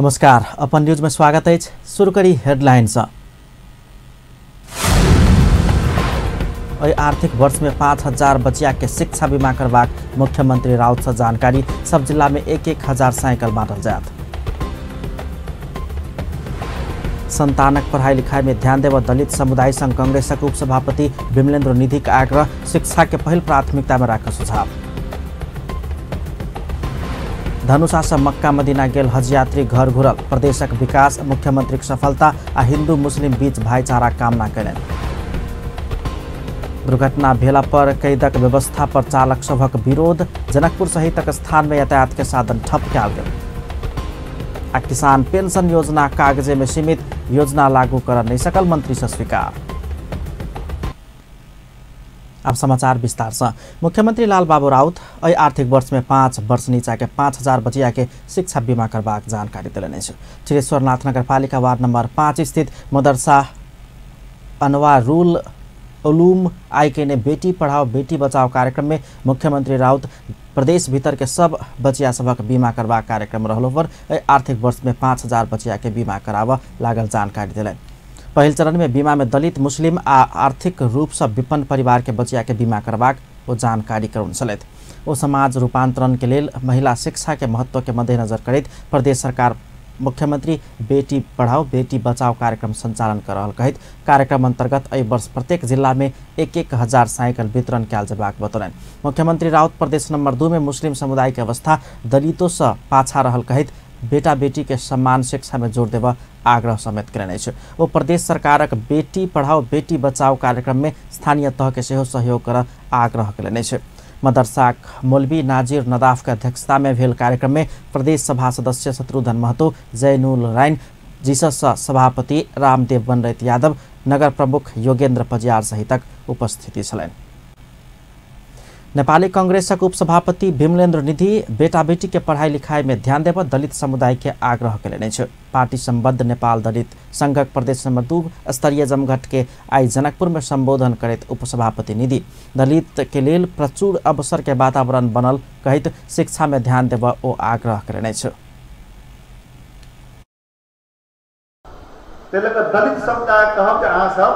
नमस्कार, अपन न्यूज में स्वागत है। शुरू करी हेडलाइंस। आर्थिक वर्ष में 5000 बचिया के शिक्षा बीमा करवाक मुख्यमंत्री राउत से जानकारी। सब जिला में 1,000 साइकिल बांटल जात। संतानक पढ़ाई लिखाई में ध्यान देव दलित समुदाय संघ कांग्रेसक उपसभापति विमलेन्द्र निधि का आग्रह। शिक्षा के पहल प्राथमिकता में राख सुझाव। धनुषा से मक्का मदीना गेल हज यात्री घर घुरल। प्रदेशक विकास, मुख्यमंत्री सफलता आ हिंदू मुस्लिम बीच भाईचारा कामना कयलनि। दुर्घटना भेला पर कैदक व्यवस्था पर चालक सभक विरोध। जनकपुर सहितक स्थान में यातायात के साधन ठप कयल गेल। आ किसान पेंशन योजना कागजे में सीमित, योजना लागू कर नहीं सकल, मंत्री से स्वीकार। अब समाचार विस्तार से। मुख्यमंत्री लालबाबू राउत आर्थिक वर्ष में 5 वर्ष नीचा के 5000 बचिया के शिक्षा बीमा करबाक जानकारी दिलनि। छिरेश्वरनाथ नगरपालिका वार्ड नंबर 5 स्थित मदरसा अनवारुल उलूम आईके ने बेटी पढ़ाओ बेटी बचाओ कार्यक्रम में मुख्यमंत्री राउत प्रदेश भीतर के सब बचिया सबक बीमा करवा कार्यक्रम रहलो पर आर्थिक वर्ष में 5000 बचिया के बीमा करावा लागल जानकारी दिलनि। पहल चरण में बीमा में दलित, मुस्लिम आ आर्थिक रूप से विपन्न परिवार के बचिया के बीमा करवाक वो जानकारी करौन चलत। वो समाज रूपांतरण के लिए महिला शिक्षा के महत्व के मद्देनजर करत प्रदेश सरकार मुख्यमंत्री बेटी पढ़ाओ बेटी बचाओ कार्यक्रम संचालन कर रहल कहत। कार्यक्रम अंतर्गत एहि वर्ष प्रत्येक जिला में 1,000 साइकिल वितरण कयल जेबाक बतौलनि। मुख्यमंत्री राउत प्रदेश नंबर 2 में मुस्लिम समुदाय के अवस्था दलितों से पाछा रहल कहत बेटा बेटी के सम्मान शिक्षा में जोड़ देवा आग्रह समेत कयलनि। वो प्रदेश सरकारक बेटी पढ़ाओ बेटी बचाओ कार्यक्रम में स्थानीय तह के सेहो सहयोग कर आग्रह कयलनि। मदरसा मौलवी नाजिर नदाफ के अध्यक्षता में भेल कार्यक्रम में प्रदेश सभा सदस्य शत्रुघ्न महतो, जैनुल राइन, जीसस सभापति रामदेव बनरैत यादव, नगर प्रमुख योगेन्द्र पजियार सहितक उपस्थिति छलनि। नेपाली कांग्रेसक उपसभापति विमलेन्द्र निधि बेटा बेटी के पढ़ाई लिखाई में ध्यान देव दलित समुदाय के आग्रह कयलनि। पार्टी संबद्ध नेपाल दलित संघक प्रदेश नंबर 2 स्तरीय जमघट के आई जनकपुर में संबोधन करत उपसभापति निधि दलित के लेल प्रचुर अवसर के वातावरण बनल कहत शिक्षा में ध्यान देव ओ आग्रह कयलनि। दलित समुदाय कहब जे अहाँ सब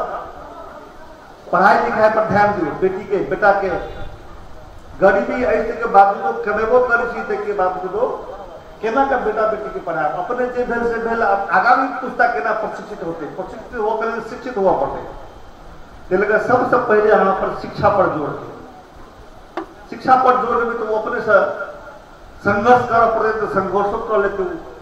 पढ़ाई लिखाई पर ध्यान दियौ। बेटी के बेटा के गरीबी ऐसे के बावजूद कमेबो करै के बावजूद केना का बेटा बेटी के पढ़ाई अपने जे भेल से भेल आगामी पुस्ता केना प्रशिक्षित होते प्रशिक्षित हो कर शिक्षित हुआ पड़े। तेलगा सबसे पहले यहाँ पर शिक्षा पर जोर दे। शिक्षा पर जोर देवे तो वो अपने से संघर्ष कर पड़े तो संघर्ष कर लेते।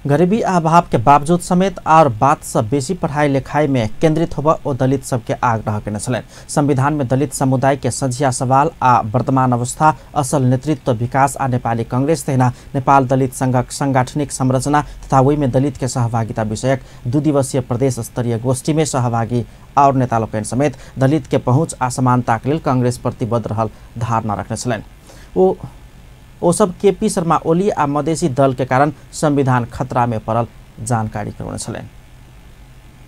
गरीबी अभाव के बावजूद समेत और बात से बेसी पढ़ाई लिखाई में केंद्रित होबा ओ दलित सबके आग्रह कयने छलनि। संविधान में दलित समुदाय के सझिया सवाल आ वर्तमान अवस्था, असल नेतृत्व, विकास आ नेपाली कांग्रेस तहिना नेपाल दलित संघक सांगठनिक संरचना तथा वही में दलित के सहभागिता विषयक 2 दिवसीय प्रदेश स्तरीय गोष्ठी में सहभागी और नेता लोकनि समेत दलित के पहुँच आ समानताक लेल कांग्रेस प्रतिबद्ध रहल धारणा रखने छलनि। वो सब केपी शर्मा ओली आ मधेसी दल के कारण संविधान खतरा में पड़ल जानकारी करौने छलनि।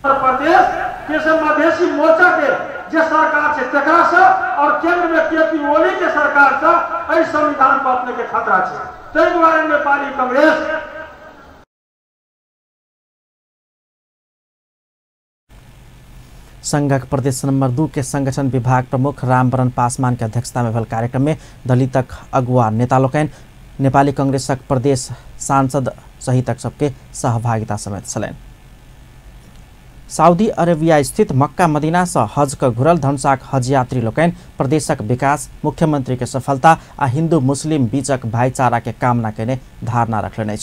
प्रदेश के मधेसी मोर्चा के जे सरकार से तकरा से और केंद्र में केपी ओली के सरकार से एहि संविधान पर अपने के खतरा छे। ताहि दुआरे नेपाली कांग्रेस संघक प्रदेश नंबर 2 के संगठन विभाग प्रमुख रामवरण पासवान के अध्यक्षता में भेल कार्यक्रम में दलितक अगुवा नेता लोकनि, नेपाली कांग्रेसक प्रदेश सांसद सहितक सबके सहभागिता समेत छलनि। सऊदी अरेबिया स्थित मक्का मदीना से हज का घुरल धनुषाक हज यात्री लोकनि प्रदेशक विकास, मुख्यमंत्री के सफलता आ हिंदू मुस्लिम बीचक भाईचारा के कामना केने धारणा रखलनि।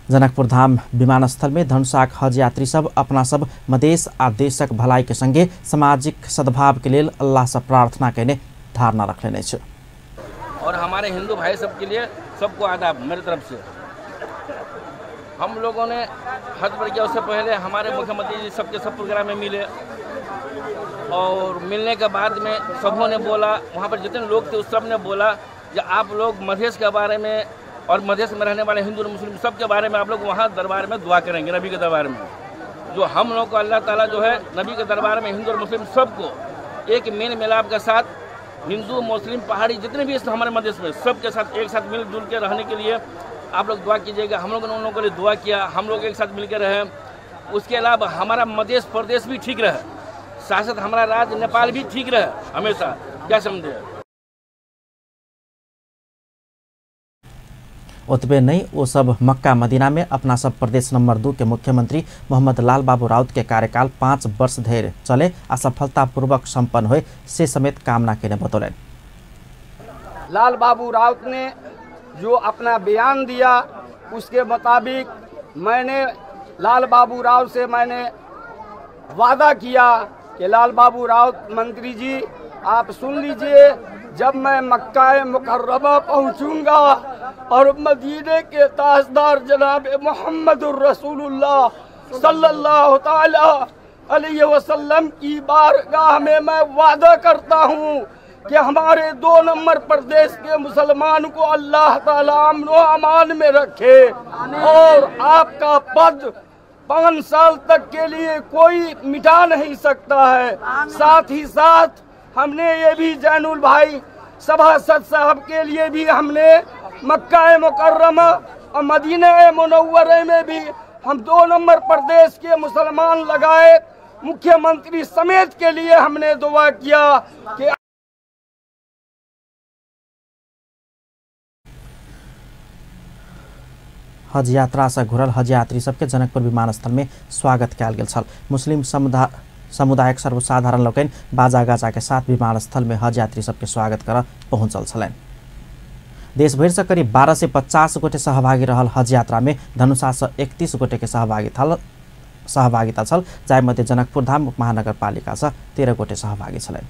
जनकपुर धाम विमानस्थल में धनुषाक हज यात्री सब अपना सब मदेश आ देशक भलाई के संगे सामाजिक सद्भाव के लिए अल्लाह से प्रार्थना करने धारणा रखने। और हमारे हिंदू भाई सब के लिए सबको आदाब मेरी तरफ से। हम लोगों ने हज पर किया, उससे पहले हमारे मुख्यमंत्री जी सबके सब प्रोग्राम में मिले और मिलने के बाद में सबों ने बोला, वहाँ पर जितने लोग थे उस सब ने बोला कि आप लोग मधेश के बारे में और मधेश में रहने वाले हिंदू और मुस्लिम सब के बारे में आप लोग वहाँ दरबार में दुआ करेंगे। नबी के दरबार में जो हम लोग को अल्लाह ताला जो है नबी के दरबार में हिंदू और मुस्लिम सबको एक मेल मिलाप के साथ हिंदू मुस्लिम पहाड़ी जितने भी हमारे मध्य में सबके साथ एक साथ मिलजुल के रहने के लिए आप लोग दुआ कीजिएगा। हम लोगों ने उन लोगों के लिए दुआ किया, हम लोग एक साथ मिलकर रहे। उसके अलावा हमारा मध्य प्रदेश भी ठीक रहे, साथ साथ हमारा राज्य नेपाल भी ठीक रहे हमेशा। क्या समझे? ओतबे नहीं वो सब मक्का मदीना में अपना सब प्रदेश नंबर 2 के मुख्यमंत्री मोहम्मद लाल बाबू राउत के कार्यकाल 5 वर्ष धरि चले असफलतापूर्वक संपन्न हुए से समेत कामना के बतौलन। लाल बाबू राउत ने जो अपना बयान दिया उसके मुताबिक मैंने लाल बाबू राउत से मैंने वादा किया कि लाल बाबू राउत मंत्री जी आप सुन लीजिए, जब मैं मक्का मुकर्रमा पहुंचूंगा और मदीने के ताजदार जनाब मोहम्मदुर रसूलुल्लाह सल्लल्लाहु ताला अलैहि वसल्लम की बारगाह में मैं वादा करता हूं कि हमारे 2 नंबर प्रदेश के मुसलमान को अल्लाह ताला अमन व अमान में रखे और आपका पद 5 साल तक के लिए कोई मिटा नहीं सकता है। साथ ही साथ हमने ये भी जैनुल भाई सभासद साहब के लिए भी हमने मक्का मुकर्रमा और मदीना मुनव्वरे में भी हम 2 नंबर प्रदेश के मुसलमान लगाए मुख्यमंत्री समेत के लिए हमने दुआ किया कि हज यात्रा से घुरल हज यात्री सबके जनकपुर विमानस्थल में स्वागत कयल गेल छल। मुस्लिम समुदायक सर्वसाधारण लोकनि बाजा गाजा के साथ विमानस्थल में हज यात्री सबके स्वागत कर पहुंचल छलनि। देशभर से करीब 12 से 50 गोटे सहभागी रहल हज यात्रा में धनुषा से 31 गोटे के सहभागिता छल, जाय मध्ये जनकपुर धाम महानगरपालिका से 13 गोटे सहभागी छलनि।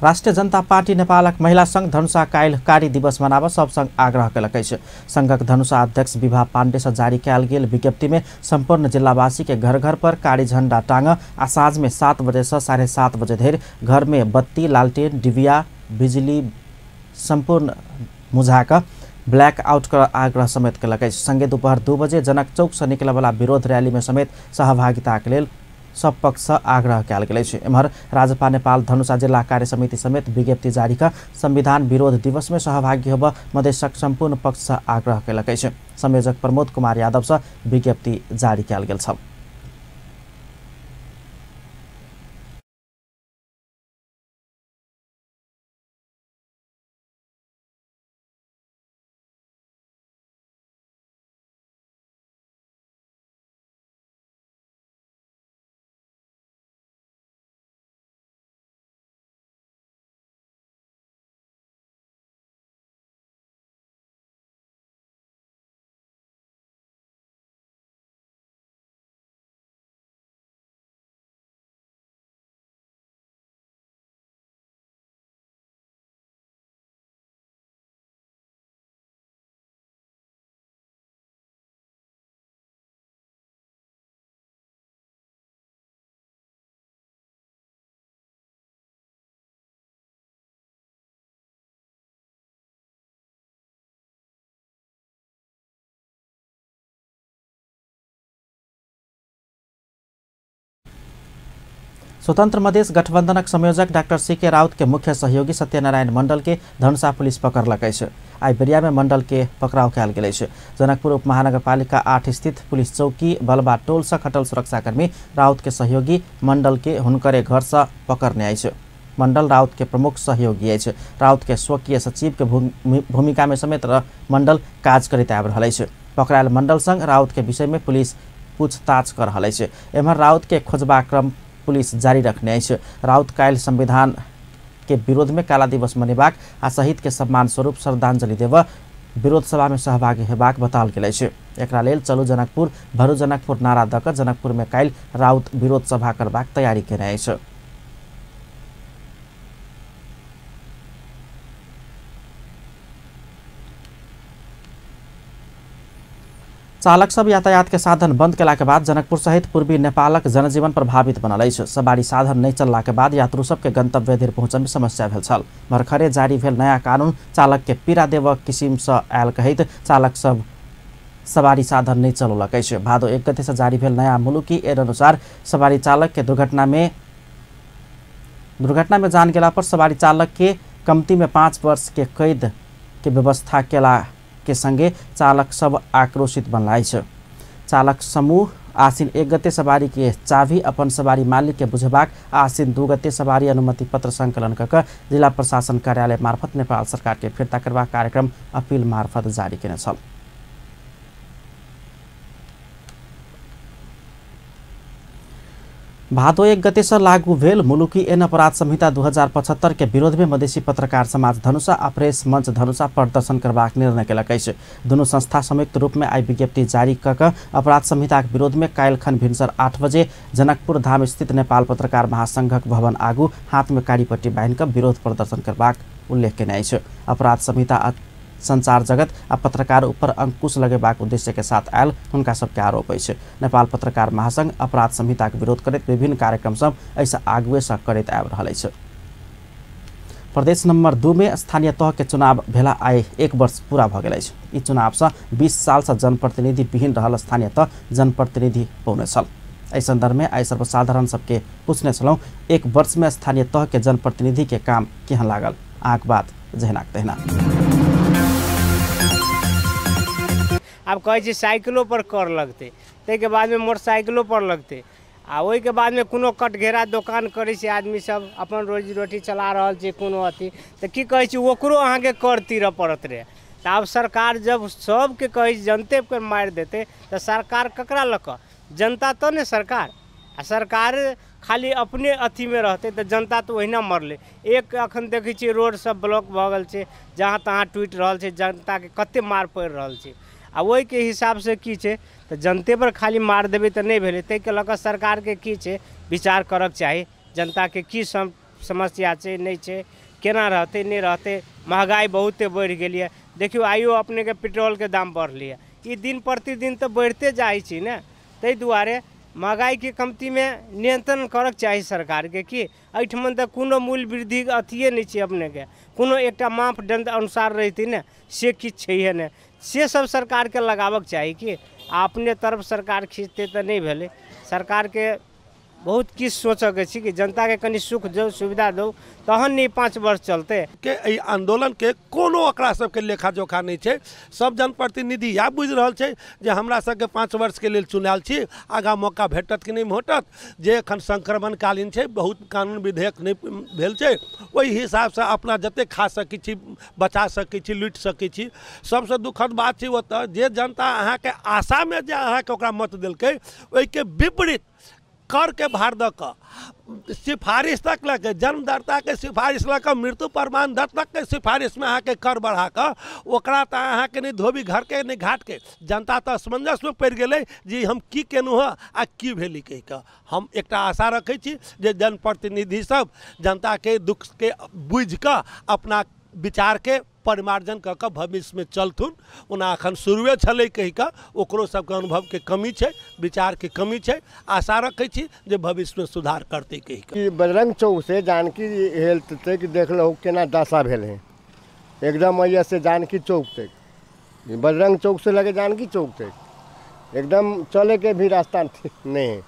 राष्ट्रिय जनता पार्टी नेपालक महिला संघ धनुषा काइल कार्य दिवस मनाब सब संघ आग्रह कयलक अछि। संघक धनुषा अध्यक्ष विभा पाण्डे से जारी कयल गेल विज्ञप्ति में संपूर्ण जिलावासी के घर घर पर कारी झंडा टांग आ साँझ में 7 बजे से 7:30 बजे धरि घर में बत्ती, लालटेन, डिबिया, बिजली संपूर्ण मुझाक ब्लैक आउट कर आग्रह समेत कयलक अछि। संगे दोपहर 2 बजे जनक चौक से निकले वाला विरोध रैली में समेत सहभागिता के लेल सब पक्ष आग्रह कयल गेल अछि। एम्हर राजपा नेपाल धनुषा जिला कार्य समिति समेत विज्ञप्ति जारी कर संविधान विरोध दिवस में सहभागी होब मधेशक संपूर्ण पक्ष आग्रह कयलक अछि। संयोजक प्रमोद कुमार यादव से विज्ञप्ति जारी कयल गेल छल। स्वतन्त्र मधेश गठबन्धनक संयोजक डाक्टर सीके राउत के मुख्य सहयोगी सत्यनारायण मंडल के धनुषा पुलिस पकड़लकै छ। आई बेरिया में मंडल के पकड़ाव कयल गेलै छ। जनकपुर उपमहानगरपालिका 8 स्थित पुलिस चौकी बलबा टोल से खटल सुरक्षाकर्मी राउत के सहयोगी मंडल के हुनकरे घर से पकड़ने आइछ। मंडल राउत के प्रमुख सहयोगी अछि। राउत के स्वकीय सचिव के भूमिका में समेत मंडल काज करैत आबि रहल अछि। पकड़ायल मंडल संग राउत के विषय में पुलिस पूछताछ कर रहल अछि। एम्हर राउत के खोजबा क्रम पुलिस जारी रखने अछि। राउत काल्हि संविधान के विरोध में काला दिवस मनेबाक आ शहीद के सम्मान स्वरूप श्रद्धांजलि देव विरोध सभा में सहभागी हेबाक बताओल गेल अछि। एकरा लेल चलू जनकपुर भरू जनकपुर नारा द क जनकपुर में काल्हि राउत विरोध सभा करबाक तैयारी केने अछि। चालक सब यातायात के साधन बंद केला के बाद जनकपुर सहित पूर्वी नेपालक जनजीवन प्रभावित बनल अछि। सवारी साधन नहीं चलला के बाद यात्रु सब के गंतव्य धरि पहुँचय में समस्या भेल छल। भर्खरे जारी भेल नया कानून चालक के पीड़ा देव किसिम से आयल कहैत चालक सब सवारी साधन नहीं चलौलक अछि। भादो 1 गते से जारी भेल नया मुलुकी ऐन अनुसार सवारी चालक के दुर्घटना में जान गेला पर सवारी चालक के कमती में 5 वर्ष के कैद के व्यवस्था केला के संगे चालक सब आक्रोशित बनलाइ छ। चालक समूह आसिन 1 गते सवारी के चाभी अपन सवारी मालिक के बुझेबाक आसिन 2 गते सवारी अनुमति पत्र संकलन कऽ जिला प्रशासन कार्यालय मार्फत नेपाल सरकार के फिर्ता करबाक कार्यक्रम अपील मार्फत जारी केने छल। भादो 1 गते से लागू भेल मुलुकी ऐन अपराध संहिता 2075 के विरोध में मधेसी पत्रकार समाज धनुषा आ प्रेस मंच धनुषा प्रदर्शन करबाक निर्णय केलक अछि। दुनू संस्था संयुक्त रूप में आई विज्ञप्ति जारी कऽ अपराध संहिता के विरोध में काल्हिखन भिनसर 8 बजे जनकपुर धाम स्थित नेपाल पत्रकार महासंघक भवन आगू हाथ में कारी पट्टी बान्हि कऽ विरोध प्रदर्शन करबाक उल्लेख केने अछि। अपराध संहिता संचार जगत आ पत्रकार ऊपर अंकुश लगेबाक उद्देश्य के साथ आयल हुनका सबके आरोप अछि। नेपाल पत्रकार महासंघ अपराध संहिता के विरोध करैत विभिन्न कार्यक्रम सब ऐसा आगुए से करैत आबि रहल अछि। प्रदेश नंबर 2 में स्थानीय तह के चुनाव भेला आइ 1 वर्ष पूरा भ गेल अछि। ई चुनाव से 20 साल से जनप्रतिनिधि विहीन रहल स्थानीय तह जनप्रतिनिधि पौने छल। एहि संदर्भ में आई सर्वसाधारण सबके पूछने छलौं 1 वर्ष में स्थानीय तह के जनप्रतिनिधि के काम केहन लागल। आंख बात जहनाक तहिना। अब कहै छै साइकिलो पर कर लगते, ताहिके बाद में मोटरसाइकिलो पर लगते, आ ओहि के बाद में कोनो कटघेरा दुकान करे छै आदमी सब अपन रोजी रोटी चला रहल छै कोनो अथी, तो की कहै छै ओकरो अहाँ के कर तीरऽ पड़त रहे। तो आब सरकार जब सबके कहै छै जनते पर मारि देते तो सरकार ककरा लऽ कऽ? जनता तो ने सरकार, आ सरकार खाली अपने अथी में रहते तो जनता तो ओहिना मरले। एक अखन देखै छियै रोड सब ब्लॉक भऽ गेल छै, जहाँ तहाँ टूटि रहल छै, जनता के कते मार पड़ि रहल छै। आ ओहि के हिसाब से की छै तो जनते पर खाली मार देबै तो नहीं भेलै। ताहि के लऽ कऽ सरकार के की छै विचार करक चाही, जनता के की समस्या छै नहीं छै, केना रहते नहीं रहते। महंगाई बहुते बढ़ि गेल है, देखियो आइयो अपने के पेट्रोल के दाम बढ़लै है, ई दिन प्रतिदिन तो बढ़ते जाइ छै ने। ताहि दुआरे महंगाई के कमती में नियंत्रण करक चाही सरकार के। कि एहिठमन तो कोनो मूल्य वृद्धि अथिए नहीं छै, अपने के कोनो एकटा मापदंड अनुसार रहती ने से किछु छैहे ने, से सब सरकार के लगाबक चाही। कि अपने तरफ सरकार खींचते तो नहीं भेले। सरकार के बहुत किछु सोचऽ के छै कि जनता के कनि सुख दो सुविधा दो, तहन नहीं 5 वर्ष चलते के। एहि आंदोलन के कोनो ओकरा सबके लेखा जोखा नहीं छै। सब जनप्रतिनिधि या बुझि रहल छै जे हमरा सबके 5 वर्ष के लेल चुनायल छी, आगा मौका भेटत कि नहीं भेटत। जे एखन संक्रमण कालीन छै, बहुत कानून विधेयक नहीं भेल छै, ओहि हिसाब से अपना जते खा सकै छी, बचा सकै छी, लुटि सकै छी। सबसे दुखद बात छै ओतऽ जे जनता अहाँ के आशा में जे अहाँ के ओकरा मत देलकै, ओहि के विपरीत कर के भार द क सिफारिश तक लगे, जन्मदाता के सिफारिश लऽ कऽ मृत्यु प्रमाण तक के सिफारिश में अहाँ के कर बढ़ा कऽ ओकरा तऽ अहाँ के नहीं धोबी घर के नहीं घाट के। जनता तऽ असमंजस में पड़ि गेलै जे हम की केलहुँ हँ आ की भेली कहि कऽ। हम एकटा आशा रखै छी जे जनप्रतिनिधि सब जनता के दुख के बुझि कऽ अपना विचार के परिमार्जन कऽ कऽ भविष्य में चलथुन। ओना अखन शुरुए छलै कहि कऽ ओकरो सबके अनुभव के कमी छै, विचार के कमी छै। आशा रखै छी जे भविष्य में सुधार करतै कहि कऽ। बजरंग चौक से जानकी हेल्थ तक देख लो केना दशा भेल है, एकदम अइया से जानकी चौक तक, बजरंग चौक से लगे जानकी चौक तक एकदम चले के भी रास्ता नहीं है।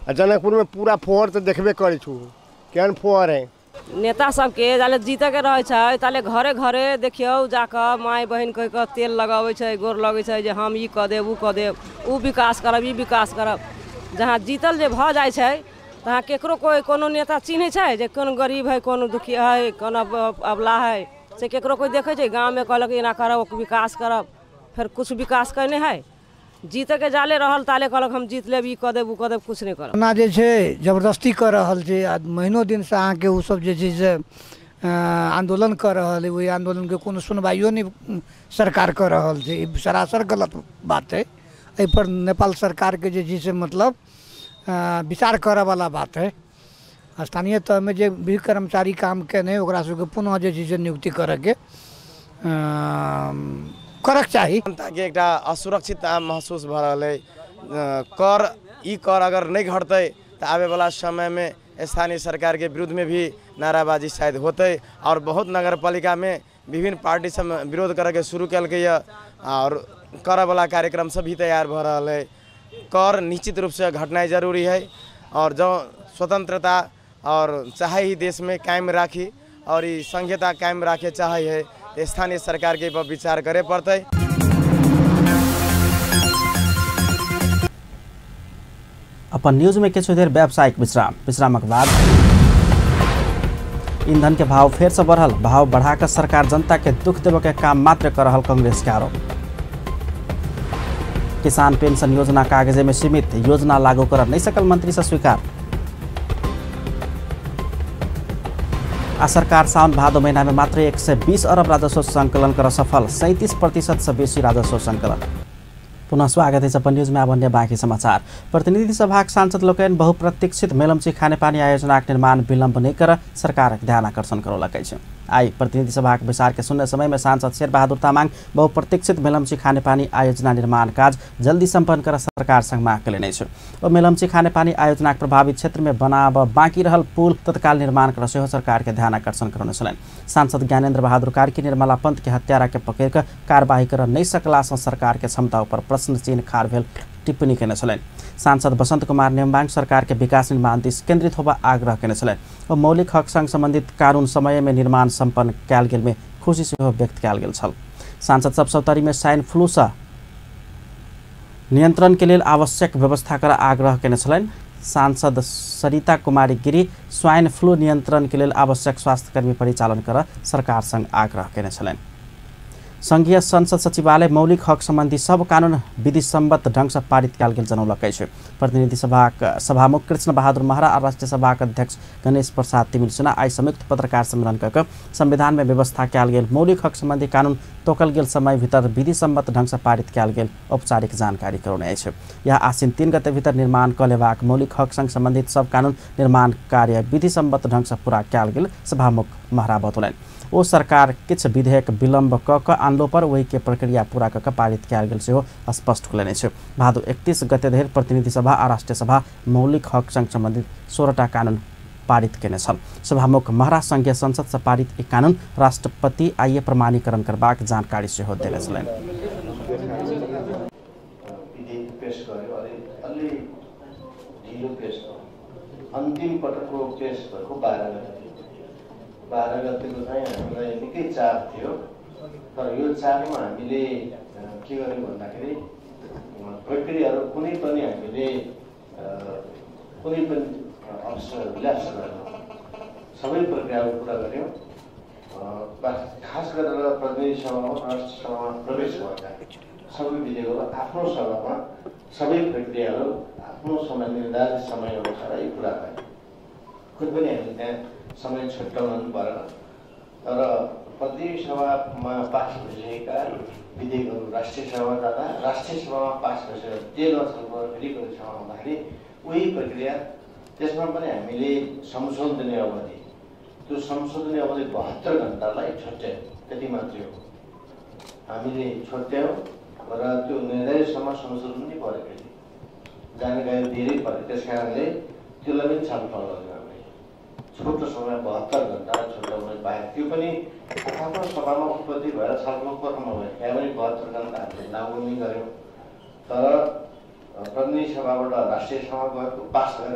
जनकपुर में पूरा फोहर तो देखबे करै छु केहन फोहर है। नेता सबके जाले जीते के रहे छै ताले घरे घरे देखियो जाकर माय बहन कह के तेल लगावे छै गोर लगे छै जे हम ई क देब उ क देब उ विकास करब ई विकास करब। जहाँ जीतल जे भ जाय छै तहाँ केकरो कोई कोनो नेता चिन्हे छै जे कोन गरीब है कोन दुखिया है कोन अबला है से केकरो कोई देखे छै गांव में कहलक एना करब विकास करब फिर कुछ विकास करने है। जीते के जाले रहल ताले कहलक हम जीत लेब ई क देब उ क देब कुछ नहीं करब। ना जे छै जबरदस्ती कर रहल छै महीनों दिन से अहाँ के उ सब जे छै से आंदोलन कर रहल है वही आंदोलन के कोनो सुनवाइयो नहीं सरकार कर रहल छै। ई सरासर गलत बात है। एहि पर नेपाल सरकार के जे छै से मतलब विचार करे वाला बात है। स्थानीय तह में जे भी कर्मचारी काम केने ओकरा सबके पुनः जे छै से नियुक्ति करे के करक चाही। जनता के एकटा असुरक्षित महसूस भ रहल है। कर अगर नहीं घटते तो आवे वाला समय में स्थानीय सरकार के विरुद्ध में भी नाराबाजी शायद होते और बहुत नगर पालिका में विभिन्न पार्टी सब विरोध करे के शुरू कल गई और कर वाला कार्यक्रम सब भी तैयार भ रहा है। कर निश्चित रूप से घटना जरूरी है और जो स्वतंत्रता और चाहे ही देश में कायम राखी और ये संघीयता कायम राखे चाहे है स्थानीय सरकार के पर विचार करे पड़ते। अपन न्यूज में किछु देर व्यावसायिक विश्रामक बाद ईंधन के भाव फेर से बढ़ल। भाव बढ़ाकर सरकार जनता के दुख देवे के काम मात्र कर रहल कांग्रेस के आरोप। किसान पेंशन योजना कागजे में सीमित योजना लागू कर नहीं सकल मंत्री से स्वीकार। आ सरकार साउन भादो महीना में मात्र 120 अरब राजस्व संकलन कर सफल 37% से बेसी राजस्व संकलन। पुनः स्वागत है अपन न्यूज में। अब अन्य बाँकी समाचार। प्रतिनिधि सभा सांसद लोकन बहुप्रतीक्षित मेलम्ची खानेपानी आयोजना के निर्माण विलम्ब नहीं कर सरकार ध्यान आकर्षण करौलकै छ। आई प्रतिनिधि सभा विचार के सुनने समय में सांसद शेरबहादुर तामाङ बहुप्रतीक्षित मेलम्ची खानेपानी आयोजना निर्माण कार्य जल्दी संपन्न कर सरकार संग माग कयलनि छ। ओ मेलम्ची खानेपानी आयोजना प्रभावित क्षेत्र में बनाब बाँकी रहल पुल तत्काल निर्माण कर सेहो सरकार के ध्यान आकर्षण करौने छलनि। सांसद ज्ञानेन्द्र बहादुर कार्की निर्मला पंत के हत्यारा के पकड़ कर कार्यवाही कर नहीं सकला सरकार के क्षमता पर प्रश्न चिन्ह खाड़ भेल टिप्पणी केने छलनि। सांसद बसंत कुमार नेम्बाङ सरकार के विकास निर्माण दिश केन्द्रित होबा आग्रह केने छलनि। और मौलिक हक संग संबंधित कानून समय में निर्माण संपन्न कयल गेल में खुशी सेहो व्यक्त कयल गेल छल। सांसद सब सौतरी में स्वाइन फ्लू से नियंत्रण के लिए आवश्यक व्यवस्था कर आग्रह केने छलनि। सांसद सरिता कुमारी गिरी स्वाइन फ्लू नियंत्रण के लिए आवश्यक स्वास्थ्यकर्मी परिचालन कर सरकार संग आग्रह केने छलनि। संघीय संसद सचिवालय मौलिक हक संबंधी सब कानून विधि सम्मत ढंग से पारित कयल गेल जनौलकै छ। प्रतिनिधि सभामुख कृष्ण बहादुर महरा और राष्ट्रीय सभा अध्यक्ष गणेश प्रसाद तिमिल सिन्हा आई संयुक्त पत्रकार सम्मेलन कर संविधान में व्यवस्था कयल गेल मौलिक हक संबंधी कानून तोकल गेल समय भीतर विधि सम्मत ढंग से पारित कयल गेल औपचारिक जानकारी करौने छ। यह आश्विन 3 गते भीतर निर्माण क लेबाक मौलिक हक संग संबंधित सब कानून निर्माण कार्य विधि सम्मत ढंग से पूरा कयल गेल सभामुख महरा बतौलनि। ओ सरकार किछ विधेयक विलम्ब क आनलो पर वही के प्रक्रिया पूरा क पारित कयल गेल सेहो स्पष्ट कयलनि छ। भादो 31 गते धरि प्रतिनिधि सभा आ राष्ट्रिय सभा मौलिक हक संग संबंधित 16टा कानून पारित केने छल। सभामुख महरा संघीय संसद से पारित एक कानून राष्ट्रपति आइए प्रमाणीकरण करबाक जानकारी सेहो देने छलनि। अन्तिम पटकको पेश भएको 12 गतेको चाहिँ हामीलाई निकै चाप थियो। तर यो चापमा हामीले के गर्यौँ भन्दाखेरि प्रक्रियाहरू कुनै पनि हामीले कुनै पनि अवसर विलास गरेनौँ। सबै प्रक्रियाहरू पुरा गऱ्यौँ। खास गरेर प्रतिनिधि सभामा राष्ट्रिय सभामा प्रवेश भएका सबै विधेयकहरू आफ्नो सभामा सबै प्रक्रियाहरू आफ्नो समय निर्धारित समय अनुसारै पुरा भए। कुनै पनि हामीले त्यहाँ समय छुट्याउनु परेन। तर प्रतिनिधि सभामा पास भइसकेका विधेयकहरू राष्ट्रिय सभामा जाँदा राष्ट्रिय सभामा पास भइसकेर त्यो नचल्दा फेरि प्रदेश सभामा आउँदाखेरि उही प्रक्रिया त्यसमा पनि हामीले संशोधन अवधि त्यो संशोधन अवधि 72 घण्टालाई छुट्यायौँ। त्यति मात्रै हो हामीले छुट्यायौँ र त्यो निर्धारित समय संशोधन पनि परेको थियो। जानकारी धेरै पऱ्यो। त्यस कारणले त्यसलाई पनि छलफल गर्यौँ। हामीले छोटो समय 72 घण्टा छुट्याउन पाए। त्यो पनि आफ्नो सभामा उत्पत्ति भएर छलफल गर्नु भयो। यहाँ पनि 72 घण्टा हामीले लागू नै गऱ्यौँ। तर प्रतिनिधि सभाबाट राष्ट्रिय सभा गएको, पास भएर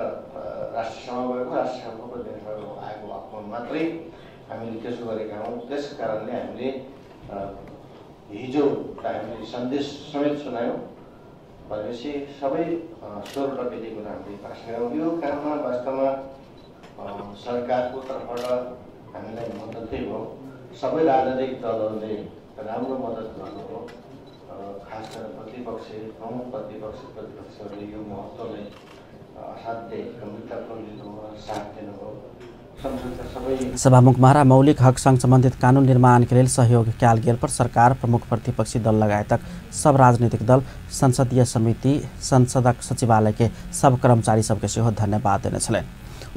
राष्ट्रिय सभा गएको, राष्ट्रिय सभाको प्रतिनिधि सभा आएको हकमा मात्रै हामीले त्यसो गरेका हौँ। त्यस कारणले हामीले हिजो हामीले सन्देश समेत सुनायौँ भनेपछि सबै 16वटा विधेयकहरू हामीले पास गऱ्यौँ। यो काममा वास्तवमा सरकारको तर्फबाट हामीलाई मद्दतै भयो। सबै राजनैतिक दलहरूले राम्रो मद्दत गर्नुभयो। खास गरेर प्रमुख प्रतिपक्षहरूले यो महत्त्वलाई असाध्यै गम्भीरतापूर्वक लिनुभयो, साथ दिनुभयो। सभामुख महरा मौलिक हकसँग सम्बन्धित कानून निर्माण के लिए सहयोग कयल गेल पर सरकार, प्रमुख प्रतिपक्षी दल लगायतक सब राजनीतिक दल, संसदीय समिति, संसदक सचिवालय के सब कर्मचारी सबके सेहो धन्यवाद देने छलैन।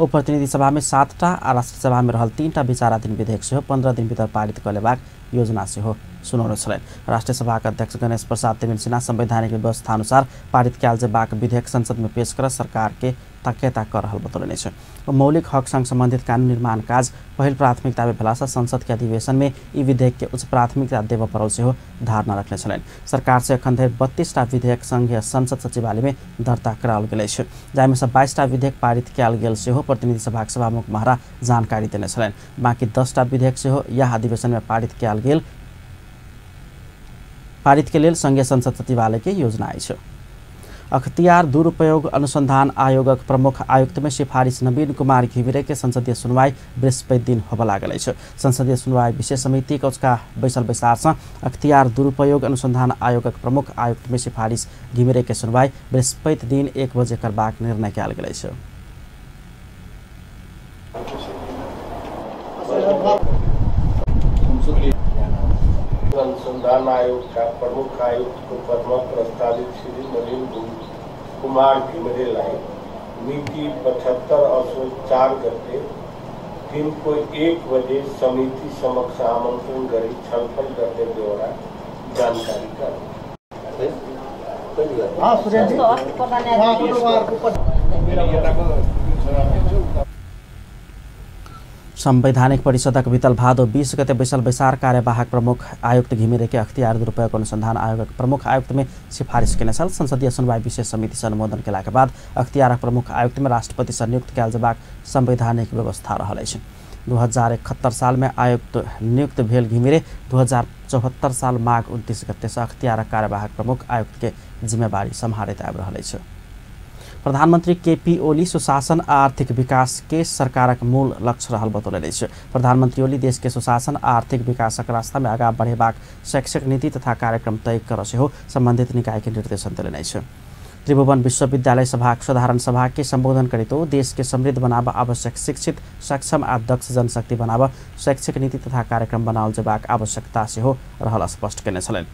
ओ प्रतिनिधि सभा में 7टा आ राष्ट्रिय सभा में रहल 3टा विचाराधीन विधेयक सेहो 15 दिन भीतर पारित कलेबाक योजना सेहो सुनाउने छलैन। राष्ट्रिय सभाका अध्यक्ष गणेश प्रसाद तिमिल सिन्हा संवैधानिक व्यवस्था अनुसार पारित कयल जेबाक विधेयक संसद में पेश कर सरकार के ताकेता कर रहल बतौलने छ। मौलिक हकसँग सम्बन्धित कानून निर्माण काज पहिल प्राथमिकता में भेलासा संसद के अधिवेशन में यी विधेयक के उच्च प्राथमिकता देव परल सेहो धारणा रखने छलैन। सरकार से अखन धरि 32टा विधेयक संघीय संसद सचिवालय में दर्ता कराओल गेल छ, जाहिमे से 22टा विधेयक पारित कयल गेल सेहो प्रतिनिधि सभाक सभामुख महरा जानकारी देने छलैन। बाँकी 10टा विधेयक सेहो यह अधिवेशन में पारित के लेल संघीय संसद सचिवालय के योजना अछि। अख्तियार दुरुपयोग अनुसंधान आयोगक प्रमुख आयुक्त में सिफारिश नवीन कुमार घिमिरे के संसदीय सुनवाई बृहस्पति दिन होबे लागल अछि। संसदीय सुनवाई विशेष समिति का बैसल बैसार से अख्तियार दुरुपयोग अनुसंधान आयोगक प्रमुख आयुक्त में सिफारिश घिमिरे के सुनवाई बृहस्पति दिन 1 बजे करबाक निर्णय कयल गेल अछि। अनुसंधान आयोग का प्रमुख आयुक्त को पद प्रस्तावित श्री नवीन कुमार घिमिरेलाई मिति 75/4 गते दिन को 1 बजे समिति समक्ष आमंत्रण गरी छलफल करते बेहोरा जानकारी कर संवैधानिक परिषदक बीतल भादो 20 गते बैसल बैसार कार्यवाहक प्रमुख आयुक्त घिमिरे के अख्तियार दुरुपयोग अनुसंधान आयोगक प्रमुख आयुक्त में सिफारिश केने छल। संसदीय सुनवाई विशेष समिति से अनुमोदन केला के बाद अख्तियारक प्रमुख आयुक्त में राष्ट्रपति से नियुक्त कयल जेबाक संवैधानिक व्यवस्था रहल अछि। 2071 साल में आयुक्त नियुक्त भेल घिमिरे 2074 साल माघ 29 गते से अख्तियारक कार्यवाहक प्रमुख आयुक्त के जिम्मेवारी सम्हारैत आबि रहल अछि। प्रधानमंत्री केपी ओली सुशासन आ आर्थिक विकास के सरकारक मूल लक्ष्य रहल बतौलनि अछि। प्रधानमंत्री ओली देश के सुशासन आ आर्थिक विकासक रास्ता में आगाँ बढ़ेबाक शैक्षिक नीति तथा कार्यक्रम तय कर सेहो संबंधित निकाय के निर्देशन देलनि अछि। त्रिभुवन विश्वविद्यालय सभाक साधारण सभा के संबोधन करितो देश के समृद्ध बनाब आवश्यक शिक्षित, सक्षम आ दक्ष जनशक्ति बनाब शैक्षिक नीति तथा कार्यक्रम बनाओल जेबाक आवश्यकता सेहो रहल स्पष्ट केने छलनि।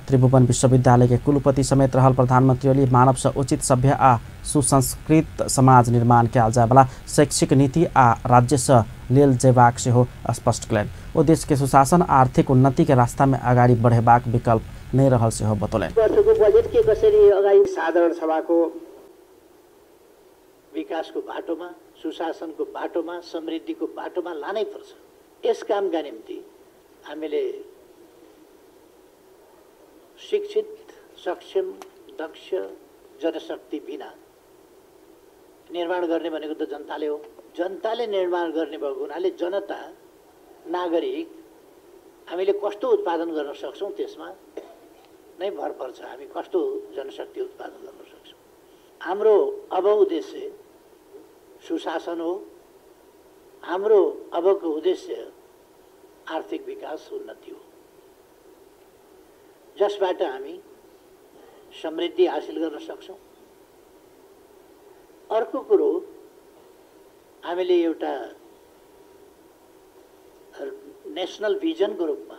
त्रिभुवन विश्वविद्यालय के कुलपति समेत रहल प्रधानमंत्री ओली मानव से उचित, सभ्य आ सुसंस्कृत समाज निर्माण कयल जाय वाला शैक्षिक नीति आ राज्य से लेल जेबाक सेहो स्पष्ट कयलनि। ओ देश के सुशासन आर्थिक उन्नति के रास्ता में अगाडि बढ़ेबाक विकल्प नै रहल सेहो बतौलनि। वर्षको बजेट के कसरी अगाडि साधारण सभाको विकासको बाटोमा, सुशासनको बाटोमा, समृद्धिको बाटोमा लानै पर्छ। यस कामका निम्ति हामीले शिक्षित, सक्षम, दक्ष जनशक्ति बिना निर्माण गर्ने भनेको त जनताले हो। जनताले निर्माण गर्ने भएको हुनाले जनता, नागरिक हामीले कस्तो उत्पादन गर्न सक्छौं त्यसमा नै भर पर्छ। हामी कस्तो जनशक्ति उत्पादन गर्न सक्छौं। हाम्रो अब उद्देश्य सुशासन हो। हाम्रो अबको उद्देश्य आर्थिक विकास, उन्नति हो, जसबाट हामी समृद्धि हासिल गर्न सक्छौं। अर्को कुरो, हामीले एउटा नेशनल भिजनको रूपमा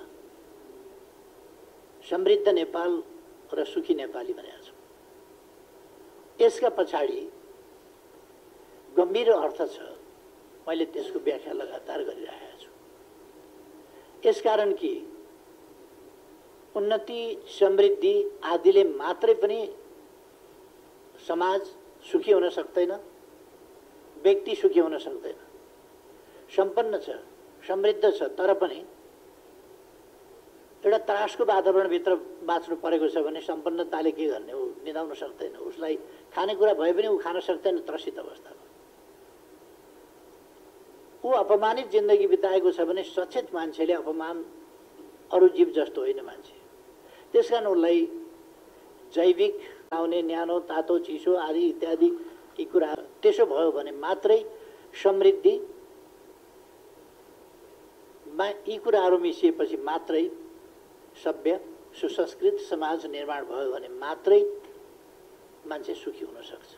समृद्ध नेपाल र सुखी नेपाली भनेका छौं। यसका पछाडि गम्भीर अर्थ छ। मैले त्यसको व्याख्या लगातार गरिरहेको छु। यसकारण कि उन्नति, समृद्धि आदिले मात्रै पनि समाज सुखी हुन सक्दैन, व्यक्ति सुखी हुन सक्दैन। सम्पन्न छ, समृद्ध छ, तर पनि एउटा त्रासको वातावरणभित्र बाँच्नु परेको छ भने सम्पन्नताले के गर्ने, ऊ निदाउन सक्दैन, उसलाई खानेकुरा भए पनि ऊ खान सक्दैन त्रसित अवस्थामा। ऊ अपमानित जिन्दगी बिताएको छ भने सचेत मान्छेले अपमान अरू जीव जस्तो होइन मान्छे, त्यस कारण उसलाई जैविक आउने न्यानो तातो चिसो आदि इत्यादि यी कुरा त्यसो भयो भने मात्रै समृद्धि यी कुराहरू मिसिएपछि मात्रै सभ्य सुसंस्कृत समाज निर्माण भयो भने मात्रै मान्छे सुखी हुन सक्छ।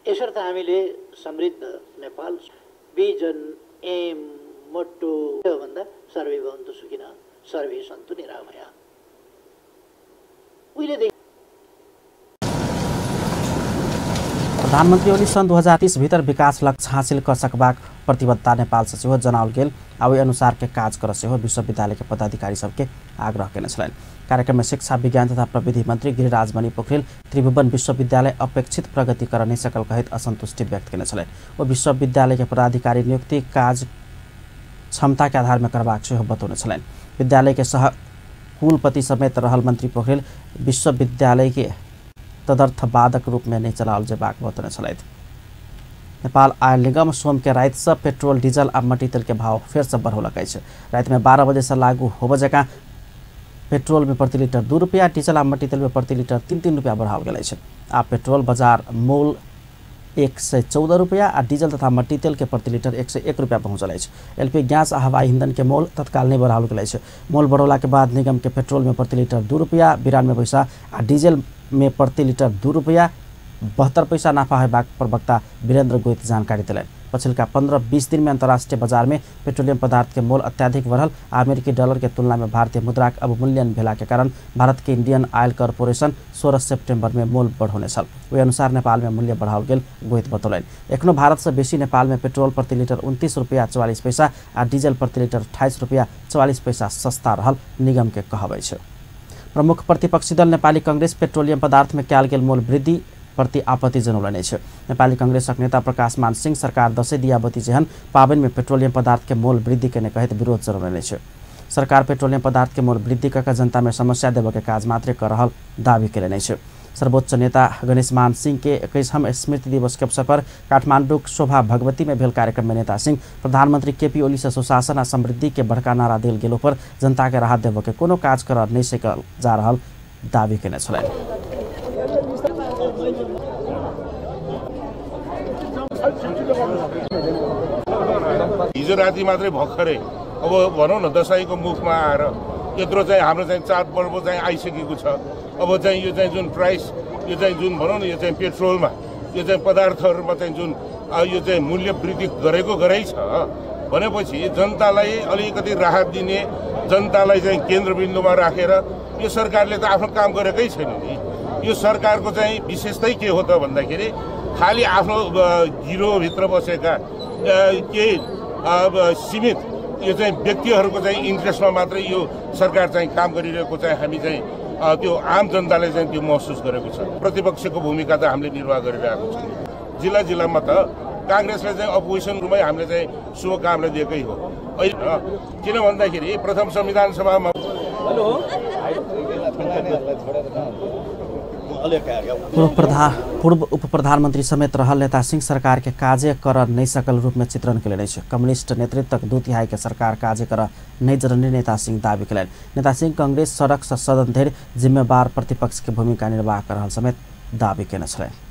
यसर्थ हामीले समृद्ध नेपाल विजन एम मोटो भन्दा सर्वे भवन्तु सुखिनः सर्वे सन्तु निरामया। प्रधानमन्त्री ओली सन् 2030 भीतर विकास लक्ष्य हासिल कर सकबाक प्रतिबद्धता नेपाल से सेहो जनाओल गेल आ ओहि अनुसार के काज कर सेहो विश्वविद्यालय के पदाधिकारी सबके आग्रह केने छलनि। कार्यक्रम में शिक्षा विज्ञान तथा प्रविधि मंत्री गिरिराज मणि पोखरेल त्रिभुवन विश्वविद्यालय अपेक्षित प्रगति कर नहीं सकल कहित असंतुष्टि व्यक्त केने छलनि। वो विश्वविद्यालय के पदाधिकारी नियुक्ति काज क्षमता के आधार में करबाक सेहो बतौने छलनि। विद्यालय के सह कुलपति समेत रहल मंत्री पोखरेल विश्वविद्यालय के तदर्थवादक रूप में नहीं चलाओल जेबाक बतौने छलथि। नेपाल आयल निगम सोम के रात से पेट्रोल डीजल आ मट्टी तेल के भाव फिर से बढ़ौलक अछि। रात में 12 बजे से लागू होबे जकाँ पेट्रोल में प्रति लीटर 2 रुपया, डीजल आ मट्टी तेल में प्रति लीटर 3-3 रुपया बढ़ाओल गेल अछि। आ पेट्रोल बाजार मूल 114 रुपया आ डीजल तथा मट्टी तेल के प्रति लीटर 101 रुपया पहुँचल अछि। एलपी गैस आ हवाई ईंधन के मोल तत्काल नहीं बढ़ाओल गेल अछि। मोल बढ़ौला के बाद निगम के पेट्रोल में प्रति लीटर 2 रुपया 92 पैसा आ डीजल में प्रति लीटर 2 रुपया 72 पैसा नाफा हेबाक प्रवक्ता वीरेंद्र गोइत जानकारी दिलनि। पछिल्का 15-20 दिन में अंतर्राष्ट्रीय बाजार में पेट्रोलियम पदार्थ के मोल अत्याधिक बढ़ल। अमेरिकी डॉलर के तुलना में भारतीय मुद्राक अवमूल्यन भेला के कारण भारत के इंडियन ऑयल कॉर्पोरेशन 16 सितंबर में मोल बढ़ौने छल। वही अनुसार नेपाल में मूल्य बढ़ाओल गेल गोइत बतौलनि। एखनो भारत से बेसी नेपाल में पेट्रोल प्रति लीटर 29 रुपया 44 पैसा आ डीजल प्रति लीटर 28 रुपया 44 पैसा सस्ता रहल निगम के कहबै छै। प्रमुख प्रतिपक्षी दल नेपाली कांग्रेस पेट्रोलियम पदार्थ में कयल गेल मोल वृद्धि प्रति आपत्ति जनौलनि अछि। नेपाली कांग्रेसक नेता प्रकाश मान सिंह सरकार दशै दियाबती जेहन पाबनि में पेट्रोलियम पदार्थ के मोल वृद्धि केने कहैत विरोध जनौलनि अछि। सरकार पेट्रोलियम पदार्थ के मोल वृद्धि कऽ जनता में समस्या देबऽ के काज मात्रे कर रहल दावी केलनि अछि। सर्वोच्च नेता गणेश मान सिंह के 21वां स्मृति दिवस के अवसर पर काठमांडूक शोभा भगवती में भेल कार्यक्रम में नेता सिंह प्रधानमंत्री केपी ओली से सुशासन आ समृद्धि के बड़का नारा देल गेलो पर जनता के राहत देबऽ के कोनो काज कर नहीं सकल जा रहल दावी केने छलनि। हिजो राति मात्रै भर्खरै अब भनौँ न दशैंको मुखमा आएर यत्रो चाहिँ हाम्रो चाहिँ चाडपर्व चाहिँ आइसकेको छ। अब चाहिँ यो चाहिँ जुन प्राइस यो चाहिँ जुन भनौँ न यो चाहिँ पेट्रोलमा यो चाहिँ पदार्थहरूमा चाहिँ जुन यो चाहिँ मूल्य वृद्धि गरेकै छ भनेपछि जनतालाई अलिकति राहत दिने, जनतालाई चाहिँ केन्द्रबिन्दुमा राखेर यो सरकारले त आफ्नो काम गरेकै छैन नि। यो सरकारको चाहिँ विशेषतै के हो त भन्दाखेरि खालि आफ्नो गिरोभित्र बसेका केही सीमित यो चाहिँ व्यक्तिहरूको चाहिँ इन्ट्रेस्टमा मात्रै यो सरकार चाहिँ काम गरिरहेको चाहिँ हामी चाहिँ त्यो आम जनताले चाहिँ त्यो महसुस गरेको छ। प्रतिपक्षको भूमिका त हामीले निर्वाह गरिरहेको छौँ। जिल्ला जिल्लामा त कांग्रेसले चाहिँ अपोजिसनमै हामीले चाहिँ शुभकामना दिएकै हो। किन भन्दाखेरि प्रथम संविधान सभामा पूर्व उप प्रधानमंत्री समेत रहल नेता सिंह सरकार के काजे कर नहीं सकल रूप में चित्रण केलनि अछि। कम्युनिस्ट नेतृत्वक 2/3 के सरकार काजे कर नहीं जरने नेता सिंह दावी केलनि। नेता सिंह कांग्रेस सड़क से सदन धरि जिम्मेवार प्रतिपक्ष के भूमिका निर्वाह कर रहल समेत दावी केने छलनि।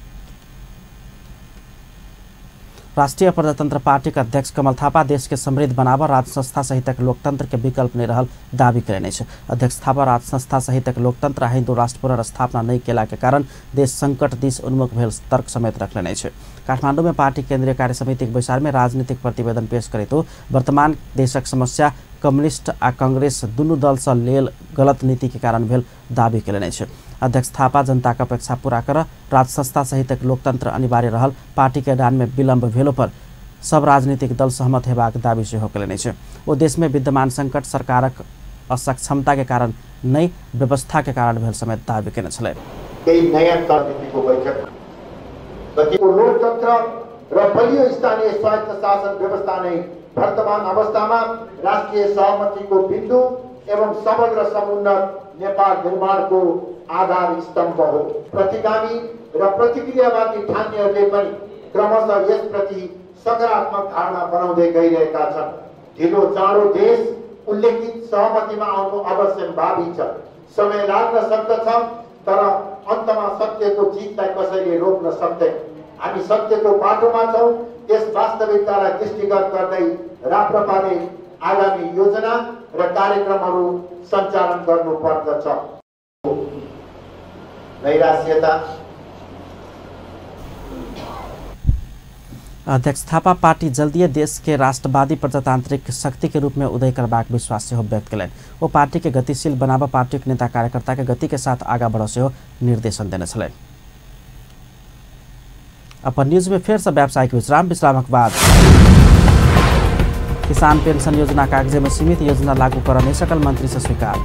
राष्ट्रीय प्रजातंत्र पार्टी का अध्यक्ष कमल थापा देश के समृद्ध बनावा राज संस्था सहितक लोकतंत्र के विकल्प नहीं रहल दावी केलनि अछि। अध्यक्ष थापा राज संस्था सहितक लोकतंत्र हिंदू राष्ट्र पुनर्स्थापना नहीं केला के कारण देश संकट दिश उन्मुख भेल तर्क समेत रखलनि अछि। काठमांडू में पार्टी केंद्रीय कार्य समिति के बैसार में राजनीतिक प्रतिवेदन पेश करैत वर्तमान देशक समस्या कम्युनिस्ट आ कांग्रेस दुनू दल से लेल गलत नीति के कारण भेल दावी केलनि अछि। अध्यक्ष थापा जनता का अपेक्षा पूरा कर राज संस्था सहितक लोकतंत्र अनिवार्य रहल पार्टी के ऐलान में विलम्ब भेलो पर सब राजनीतिक दल सहमत हेबाक दावी सेहो केलनि अछि। ओ देश में विद्यमान संकट सरकारक असक्षमता के कारण नहीं व्यवस्था के कारण भेल समेत दावी केने छलै। केही नयाँ रणनीतिको बैठक लोकतन्त्र र बलियो स्थानीय स्वायत्त शासन व्यवस्था नै वर्तमान अवस्थामा राष्ट्रिय सहमतिको बिन्दु एवं सबल र समुन्नत नेपाल निर्माणको आधार स्तम्भ हो। प्रतिगामी र प्रतिक्रियावादी ठान्नेहरूले पनि क्रमशः यसप्रति सकारात्मक धारणा बनाउँदै गइरहेका छन्। ढिलो चाँडो देश उल्लेखित सहमतिमा आउनु अवश्यम्भावी छ। समय लाग्न सक्दछ, तर अन्तमा सत्यको जितलाई कसैले रोक्न सक्दैन। हामी सत्यको बाटोमा छौँ। यस वास्तविकतालाई दृष्टिगत गर्दै राप्रपाले आगामी योजना र कार्यक्रमहरू सञ्चालन गर्नुपर्दछ। नैराश्यता अध्यक्ष थापा पार्टी जल्दी देश के राष्ट्रवादी प्रजातांत्रिक शक्ति के रूप में उदय करबाक विश्वास से व्यक्त करें। वो पार्टी के गतिशील बनावा पार्टी के नेता कार्यकर्ता के गति के साथ आगा बढ़ से निर्देशन देने छले। अपन न्यूज में फिर से व्यावसायिक विश्रामक बाद किसान पेंशन योजना कागजे में सीमित योजना लागू कर नहीं सकल मंत्री से स्वीकार।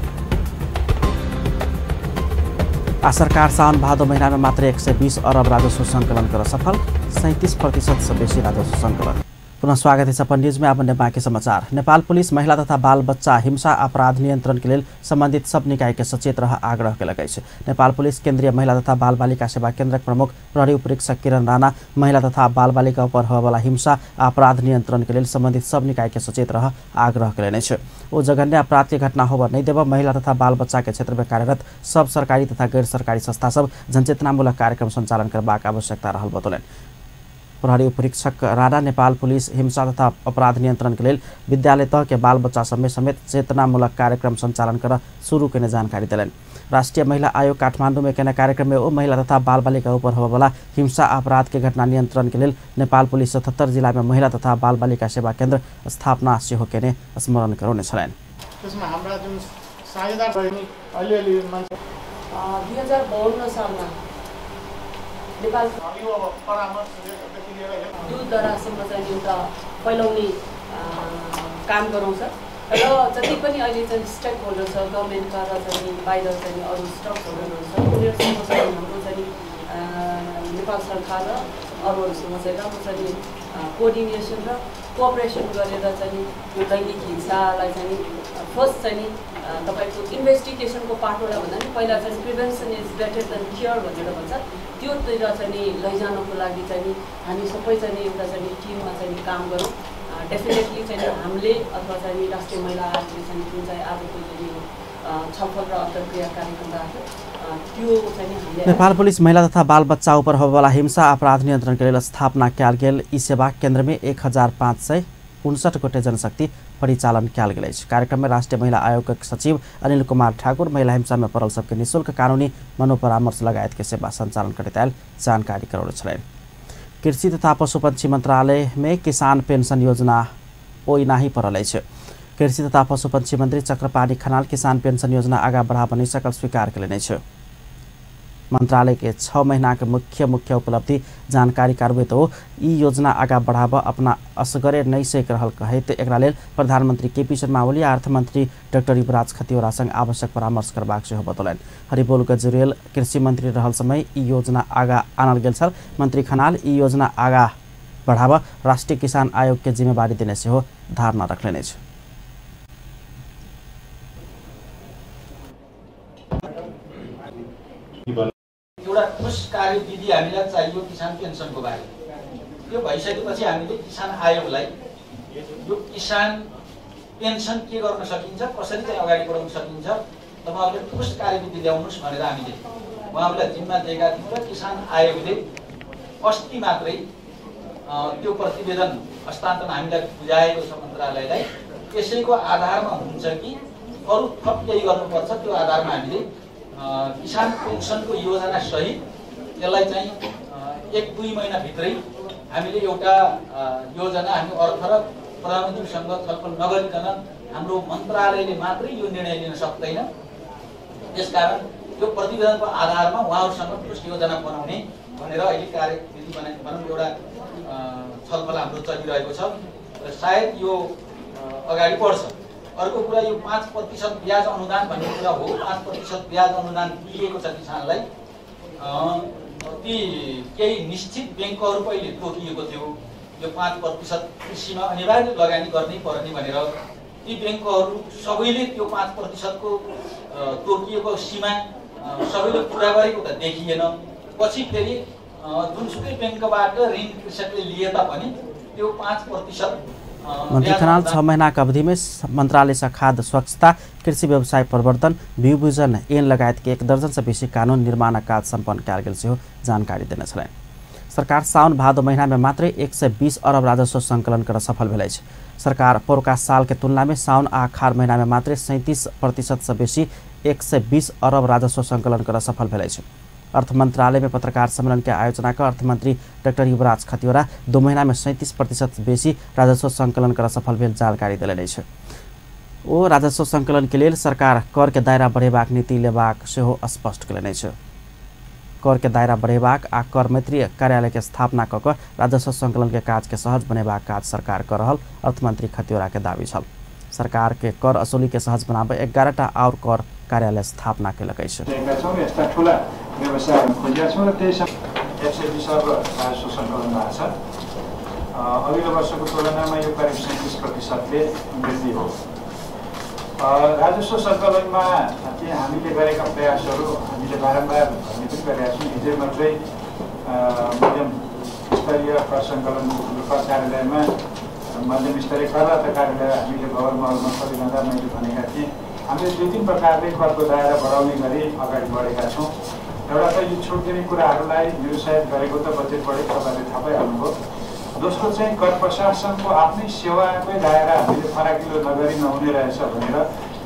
सरकार सावन भादो महीना में मात्र 120 अरब राजस्व संकलन कर सफल, 37% से बेसी राजस्व संकलन। पुनः स्वागत है सपन न्यूज में। अब बाँकी समाचार। नेपाल पुलिस महिला तथा बाल बच्चा हिंसा अपराध नियंत्रण के लिए संबंधित सब निकाय के सचेत रह आग्रह के लगे। नेपाल पुलिस केंद्रीय महिला तथा बाल बालिका सेवा केन्द्र प्रमुख प्रहरी उपरीक्षक किरण राणा महिला तथा बाल बालिका पर होने हिंसा अपराध नियंत्रण के लिए संबंधित सब निकाय के सचेत रह आग्रह के लेने वो जघन्य अपराध की घटना होबर नहीं देव। महिला तथा बाल बच्चा के क्षेत्र में कार्यरत सब सरकारी तथा गैर सरकारी संस्था सब जनचेतनामूलक कार्यक्रम संचालन करबाक आवश्यकता रहल बतौलन। प्रहरी उपरीक्षक राणा नेपाल पुलिस हिंसा तथा अपराध नियंत्रण के लिए विद्यालय तह के बाल बच्चा समेत चेतनामूलक कार्यक्रम संचालन कर शुरू करने जानकारी दिलन। राष्ट्रीय महिला आयोग काठमांडू में कहने कार्यक्रम में वो महिला तथा बाल बालिका ऊपर होने वाला हिंसा अपराध के घटना नियंत्रण के लिए नेपाल पुलिस 77 जिला में महिला तथा बाल बालिका सेवा केन्द्र स्थापना से होने स्मरण कराउने छन्। त्यसमा हाम्रा जुन साझेदार बहिनी अलिअलि मान्छे 2052 सालमा नेपाल दूर दराजसम्म चाहिँ एउटा फैलाउने काम गराउँछ र जति पनि अहिले चाहिँ स्टेक होल्डर छ गभर्मेन्टका र चाहिँ बाहिर चाहिँ अरू स्टक होल्डरहरू छ उनीहरूसँग चाहिँ हाम्रो चाहिँ नेपाल सरकार र अरूहरूसँग चाहिँ राम्रो चाहिँ कोअर्डिनेसन र कोअपरेसन गरेर चाहिँ यो लैङ्गिक हिंसालाई चाहिँ फर्स्ट चाहिँ तपाईको इन्भेस्टिगेसनको पाटोला भन्दा नि पहिला चाहिँ prevention is better than cure भनेर भन्छ। त्योतिर चाहिँ लैजानको लागि चाहिँ हामी सबै चाहिँ एउटा चाहिँ टिममा चाहिँ काम गरौँ। डेफिनेटली चाहिँ हामीले अथवा चाहिँ राष्ट्रिय महिला आयोगले चाहिँ जुन चाहिँ आजको चाहिँ छलफल र अन्तर्क्रिया कार्यक्रम राख्यो त्यो चाहिँ हामीले नेपाल पुलिस महिला तथा बाल बच्चा ऊपर होने हिंसा अपराध नियंत्रण के लिए स्थापना किया गेल ई सेवा केंद्र में 1559 गोटे जनशक्ति परिचालन किया गया। कार्यक्रम में राष्ट्रीय महिला आयोग के सचिव अनिल कुमार ठाकुर महिला हिंसा में पड़ल सबके निःशुल्क कानूनी मनोपरामर्श लगायत के सेवा संचालन करते जानकारी कराउने छन्। कृषि तथा पशुपक्षी मंत्रालय में किसान पेंशन योजना ओइ नाही परल। कृषि तथा पशुपक्षी मंत्री चक्रपाणी खनाल किसान पेंशन योजना आगा बढ़ावा नहीं सकल स्वीकार कर मंत्रालय के 6 महीना के मुख्य उपलब्धि जानकारी कार्य तो ई योजना आगा बढ़ावा अपना असगरे नहीं सक रहल कहे तो एकरा लेल प्रधानमंत्री केपी शर्मा ओली अर्थमंत्री डॉक्टर युवराज खतिवड़ा संग आवश्यक परामर्श करबाक से बतौलन। हरिबोल गजुरेल कृषि मंत्री रहल समय ई योजना आगा आनल गेल छल। मंत्री खनाल ई योजना आगा बढ़ावा राष्ट्रीय किसान आयोग के जिम्मेवारी देने से हो धारणा रखलेने छ। एउटा ठोस कार्यविधि हामीलाई चाहियो किसान पेन्सनको बारे। यो भइसकेपछि हामीले किसान आयोगलाई यो किसान पेन्सन के गर्न सकिन्छ, कसरी चाहिँ अगाडि बढाउन सकिन्छ, तपाईहरुले ठोस कार्यविधि ल्याउनुस् भनेर हामीले उहाँहरूलाई जिम्मा दिएका थियौँ र किसान आयोगले अस्ति मात्रै त्यो प्रतिवेदन हस्तान्तरण हामीलाई बुझाएको छ मन्त्रालयलाई। त्यसैको आधारमा हुन्छ कि अरु थप केही गर्नुपर्छ, त्यो आधारमा हामीले किसान पेन्सनको योजना सहित यसलाई चाहिँ 1-2 महिना भित्रै हामीले एउटा योजना हामी अर्थ र प्रधानमन्त्रीसँग छलफल नगरिकन हाम्रो मन्त्रालयले मात्रै यो निर्णय लिन सक्दैन। त्यसकारण यो प्रतिवेदनको आधारमा उहाँहरूसँग ठोस योजना बनाउने भनेर अहिले कार्यविधि बनाउने भनौँ एउटा छलफल हाम्रो चलिरहेको छ र सायद यो अगाडि बढ्छ। अर्को कुरा यो 5% ब्याज अनुदान भन्ने कुरा हो। 5% ब्याज अनुदान दिएको छ किसानलाई। ती केही निश्चित बैंकहरू पहिले तोकिएको थियो, यो 5% कृषिमा अनिवार्य लगानी गर्नै पर्ने भनेर ती ब्याङ्कहरू सबैले त्यो 5% को तोकिएको सीमा सबैले पुरा गरेको त देखिएन। पछि फेरि जुनसुकै ब्याङ्कबाट ऋण कृषकले लिए तापनि त्यो 5% मन्त्री खनाल 6 महीनाको अवधिमा मन्त्रालय से खाद्य स्वच्छता, कृषि व्यवसाय प्रवर्धन, भ्यूविजन ऐन लगायत के 1 दर्जन से बेसी कानून निर्माण कार्य सम्पन्न कयल गेल सेहो जानकारी देने छलैन। सरकार साउन भादो महीना में मात्रै 120 अरब राजस्व संकलन गर्न सफल भेलै छ। सरकार पोरका साल के तुलना में साउन आ अखार महीना में मात्रै 37% से बेसी 120 अरब राजस्व संकलन गर्न सफल भेलै छ। अर्थ मंत्रालय में पत्रकार सम्मेलन के आयोजना का अर्थमंत्री डॉक्टर युवराज खतिवड़ा 2 महीना में 37% बेसी राजस्व संकलन कर सफल भेल जानकारी दिलैन छ। ओ राजस्व संकलन के लिए सरकार कर के दायरा बढ़ेबाक नीति लेबाक सेहो स्पष्ट केलनि छ। कर के दायरा बढ़ेबाक आ कर मैत्री कार्यालय के स्थापना क क राजस्व संकलन के काज के सहज बनेबाक काज सरकार कर रहल अर्थमंत्री खतिवड़ा के दावी छल। सरकार के कर असुली के सहज बनाबे 11टा और कर कार्यालय स्थापना केलकै छ। यस्ता ठुला व्यवसायहरू खोजेका छौँ र त्यही 120 अर्ब राजस्व सङ्कलन भएको छ। अघिल्लो वर्षको तुलनामा यो करिब 37%ले वृद्धि हो। राजस्व सङ्कलनमा चाहिँ हामीले गरेका प्रयासहरू हामीले बारम्बार भन्ने पनि गरेका छौँ। हिजो मात्रै मध्यम स्तरीय कर सङ्कलन कर कार्यालयमा मध्यम स्तरीय करदाता कार्यालय हामीले भवन महलमा परिरहँदा मैले भनेका थिएँ हामीले 2-3 प्रकारले करको दायरा बढाउने गरी अगाडि बढेका छौँ। एउटा त यो छुट दिने कुराहरूलाई निरुत्साहित गरेको त बजेट बढेको तपाईँले थाहा पाइहाल्नुभयो। दोस्रो चाहिँ कर प्रशासनको आफ्नै सेवाकै दायरा हामीले फराकिलो नगरी नहुने रहेछ भनेर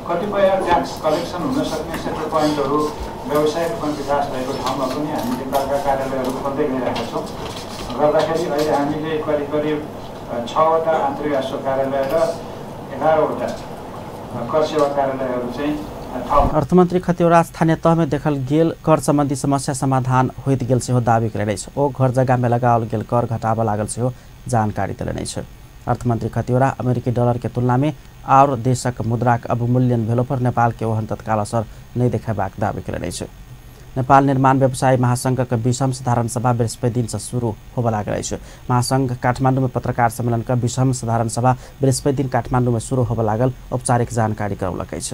कतिपय ट्याक्स कलेक्सन हुन सक्ने सेन्ट्रल पोइन्टहरू व्यवसायिक विकास भएको ठाउँमा पनि हामीले करका कार्यालयहरू खोल्दै गइरहेका छौँ। गर्दाखेरि अहिले हामीले करिब करिब 6वटा आन्तरिक राजस्व कार्यालय र 11वटा कर सेवा कार्यालयहरू चाहिँ। अर्थमन्त्री खतिवड़ा स्थानीय तह में देखल गेल कर संबंधी समस्या समाधान होइत गेल सेहो दावी कयलनि छ। ओ घर जगह में लगाओल गेल कर घटाबा लागल सेहो जानकारी देलनि छ। अर्थमन्त्री खतिवड़ा अमेरिकी डॉलर के तुलना में और देशक मुद्राक अवमूल्यन भेलो पर नेपाल के ओहन तत्काल असर नहीं देखेबाक दावी कयलनि छ। नेपाल निर्माण व्यवसायी महासंघ का 20वीं साधारण सभा बृहस्पति दिन से शुरू होबे लागल छ। महासंघ काठमांडू में पत्रकार सम्मेलन का 20वीं साधारण सभा बृहस्पति दिन काठमांडू में शुरू होबे लागल औपचारिक जानकारी करौलकै छ।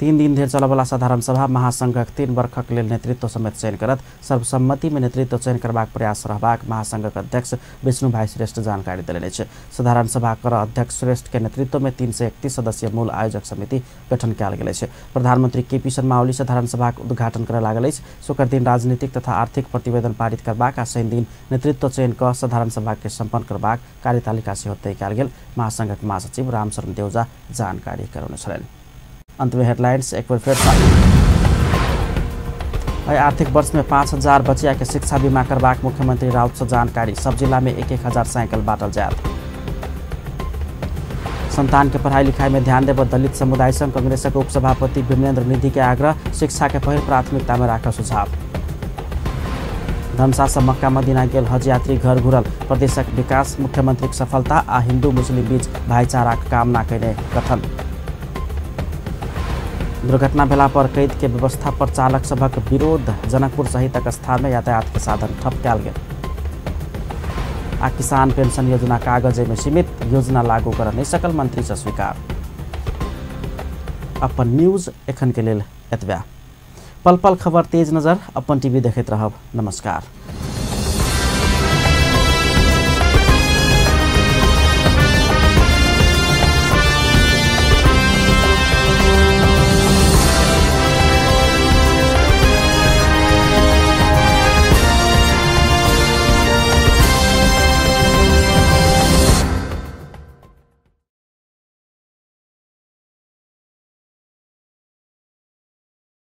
3 दिन धरि चलबला साधारण सभा महासंघक 3 वर्षक लेल नेतृत्व समेत चयन करत सर्वसम्मति में नेतृत्व चयन करबाक प्रयास रहबाक महासंघक अध्यक्ष विष्णु भाई श्रेष्ठ जानकारी देलनि छ। साधारण सभा कर अध्यक्ष श्रेष्ठ के नेतृत्व में 331 सदस्यीय मूल आयोजक समिति गठन कयल गेल छ। प्रधानमंत्री केपी शर्मा ओली साधारण सभा उद्घाटन करे लागल अछि। शुक्र दिन राजनीतिक तथा आर्थिक प्रतिवेदन पारित करबाक आ शनि दिन नेतृत्व चयन क साधारण सभा के सम्पन्न करबाक कार्यतालिका सेहो तय कयल गेल महासंघक महासचिव रामशरण देउजा जानकारी करौने छलनि। अंत में हेडलाइंस एक बार फिर आर्थिक वर्ष में 5000 बचिया के शिक्षा बीमा करबाक मुख्यमंत्री राउत से जानकारी। सब जिला में 1-1000 साइकिल बांटल जात। संतान के पढ़ाई लिखाई में ध्यान देव दलित समुदाय संघ कांग्रेस के उपसभापति विमलेन्द्र निधि के आग्रह। शिक्षा के पहिल प्राथमिकता में राख सुझाव। धनसा से मक्का मदीना गेल हज यात्री घर घुरल। प्रदेशक विकास मुख्यमंत्री सफलता आ हिंदू मुस्लिम बीच भाईचारा कामना कयने गठन। दुर्घटना भेला पर कैद के व्यवस्था पर चालक सभक विरोध। जनकपुर सहितक स्थान में यातायात के साधन ठप कयल गेल। आ किसान पेंशन योजना कागज में सीमित, योजना लागू कर नहीं सकल मंत्री से स्वीकार। अपन न्यूज एखन के लेल एतबा। पल पल खबर तेज नजर अपन टीवी देखैत रहब। नमस्कार।